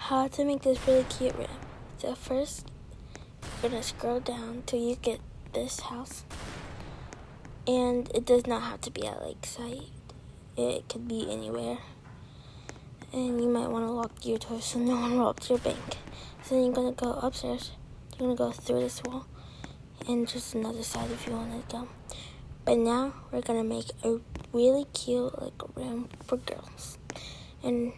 how to make this really cute room. So first, you're going to scroll down till you get this house. And it does not have to be at Lakeside. It could be anywhere. And you might want to lock your door so no one robs your bank. So then you're going to go upstairs. You're going to go through this wall. And just another side if you want to go. But now we're going to make a really cute room for girls. And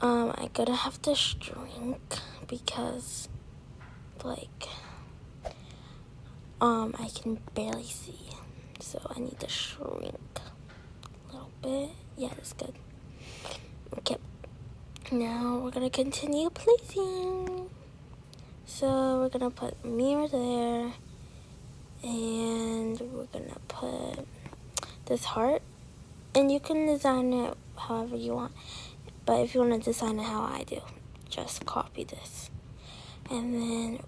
I'm going to have to shrink because I can barely see. So I need to shrink a little bit. Yeah, that's good. Okay. Now we're going to continue placing. So we're going to put a mirror there. And we're going to put this heart. And you can design it however you want. But if you want to design it how I do, just copy this. And then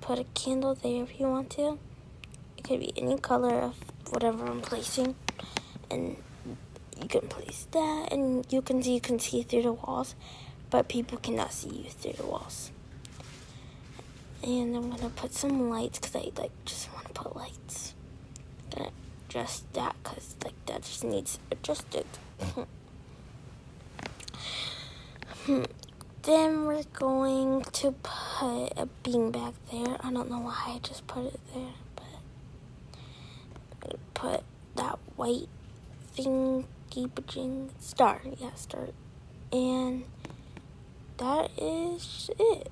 put a candle there if you want to. It could be any color of whatever I'm placing. And you can place that. And you can see through the walls. But people cannot see you through the walls. And I'm going to put some lights because I just want to put lights. I'm going to adjust that because that just needs adjusted. Then we're going to put a beanbag there. I don't know why I just put it there, but I'm going to put that white thingy star. Yeah, star. And that is it.